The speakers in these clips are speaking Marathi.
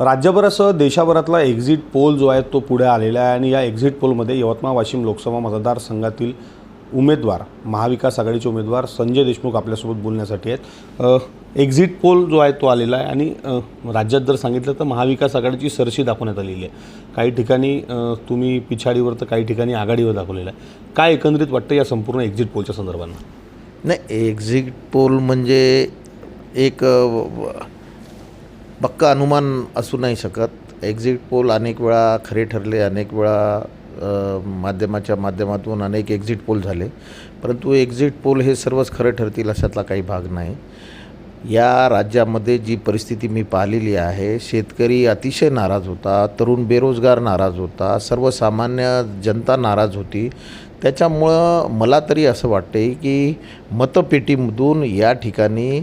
राज्यभरासह देशभरातला एक्झिट पोल जो आहे तो पुढे आलेला आहे आणि या एक्झिट पोलमध्ये यवतमाळ वाशिम लोकसभा मतदारसंघातील उमेदवार महाविकास आघाडीचे उमेदवार संजय देशमुख आपल्यासोबत बोलण्यासाठी आहेत। एक्झिट पोल जो आहे तो आलेला आहे आणि राज्यात जर सांगितलं तर महाविकास आघाडीची सरशी दाखवण्यात आलेली आहे। काही ठिकाणी तुम्ही पिछाडीवर तर काही ठिकाणी आघाडीवर दाखवलेलं आहे। काय एकंदरीत वाटतं या संपूर्ण एक्झिट पोलच्या संदर्भात? नाही, एक्झिट पोल म्हणजे एक पक्का अनुमान असू नाही शकत। एक्झिट पोल अनेक वेळा खरे ठरले, अनेक वेळा माध्यमाच्या माध्यमातून अनेक एक्झिट पोल झाले, परंतु एक्झिट पोल हे सर्वच खरे ठरतील अशातला काही भाग नाही। या राज्यामध्ये जी परिस्थिती मी पाहिलेली आहे, शेतकरी अतिशय नाराज होता, तरुण बेरोजगार नाराज होता, सर्वसामान्य जनता नाराज होती। त्याच्यामुळं मला तरी असं वाटते की मतपेटीमधून या ठिकाणी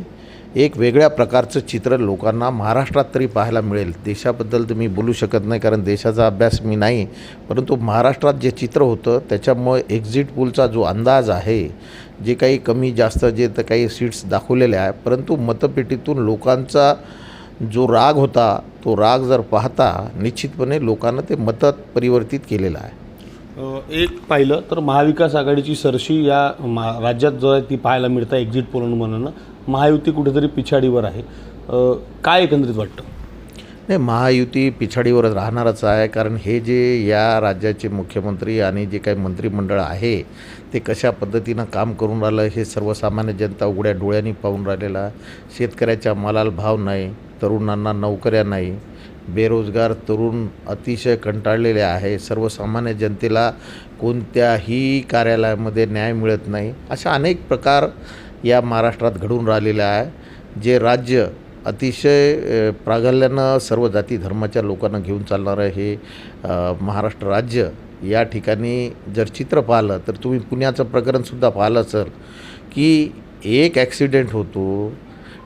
एक वेगळ्या प्रकारचं चित्र लोकांना महाराष्ट्रात तरी पाहायला मिळेल। देशाबद्दल तर मी बोलू शकत नाही कारण देशाचा अभ्यास मी नाही, परंतु महाराष्ट्रात जे चित्र होतं त्याच्यामुळे एक्झिट पोलचा जो अंदाज आहे, जे काही कमी जास्त जे तर काही सीट्स दाखवलेल्या आहे, परंतु मतपेटीतून लोकांचा जो राग होता तो राग जर पाहता निश्चितपणे लोकांना ते मतात परिवर्तित केलेलं आहे। एक पाहिलं तर महाविकास आघाडीची सरशी या राज्यात जो आहे ती पाहायला मिळतं एक्झिट पोलमधून। महायुती कुठेतरी पिछाडीवर आहे, काय एकंदरीत वाटतं? नाही, महायुती पिछाडीवरच राहणारच आहे, कारण हे जे या राज्याचे मुख्यमंत्री आणि जे काही मंत्रिमंडळ आहे ते कशा पद्धतीनं काम करून राहिलं हे सर्वसामान्य जनता उघड्या डोळ्यांनी पाहून राहिलेला आहे। शेतकऱ्याच्या मालाला भाव नाही, तरुणांना नोकऱ्या नाही, बेरोजगार तरुण अतिशय कंटाळलेले आहे, सर्वसामान्य जनतेला कोणत्याही कार्यालयामध्ये न्याय मिळत नाही। अशा अनेक प्रकार या महाराष्ट्रात घडून राहिलेले आहे। जे राज्य अतिशय प्राधान्यानं सर्व जाती धर्माच्या लोकांना घेऊन चालणारं हे महाराष्ट्र राज्य, या ठिकाणी जर चित्र पाहिलं तर तुम्ही पुण्याचं प्रकरणसुद्धा पाहिलं सर, की एक ॲक्सिडेंट होतो,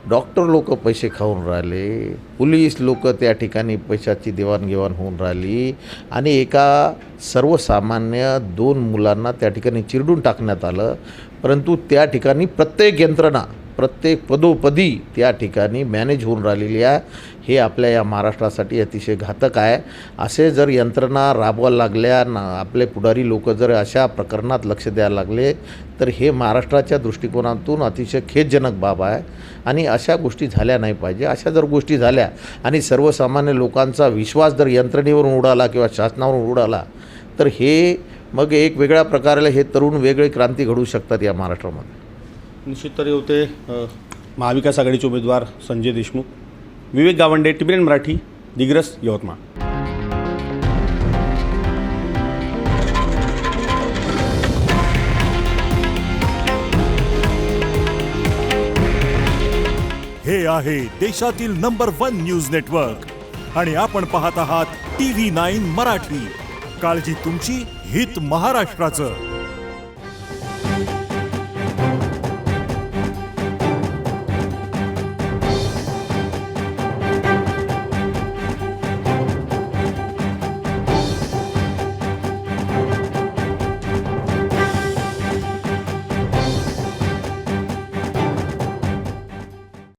डॉक्टर लोक पैसे खाऊन राहिले, पोलीस लोक त्या ठिकाणी पैशाची देवाणघेवाण होऊन राहिली आणि एका सर्वसामान्य 2 मुलांना त्या ठिकाणी चिरडून टाकण्यात आलं, परंतु त्या ठिकाणी प्रत्येक यंत्रणा प्रत्येक पदोपदी त्या ठिकाणी मॅनेज होऊन राहिलेली आहे। हे आपल्या या महाराष्ट्रासाठी अतिशय घातक आहे। असे जर यंत्रणा राबवायला लागल्या ना, आपले पुढारी लोक जर अशा प्रकरणात लक्ष द्यायला लागले तर हे महाराष्ट्राच्या दृष्टिकोनातून अतिशय खेदजनक बाब आहे आणि अशा गोष्टी झाल्या नाही पाहिजे। अशा जर गोष्टी झाल्या आणि सर्वसामान्य लोकांचा विश्वास जर यंत्रणेवरून उडाला किंवा शासनावरून उडाला तर हे मग एक वेगळ्या प्रकारे हे तरुण वेगळे क्रांती घडू शकतात या महाराष्ट्रामध्ये। निश्चित तरी होते महाविकास आघाडीचे उमेदवार संजय देशमुख। विवेक गावंडे, टीव्ही मराठी, दिग्रस, यवतमाळ। हे आहे देशातील नंबर 1 न्यूज नेटवर्क आणि आपण पाहत आहात TV9 मराठी। काळजी तुमची, हित महाराष्ट्राचं।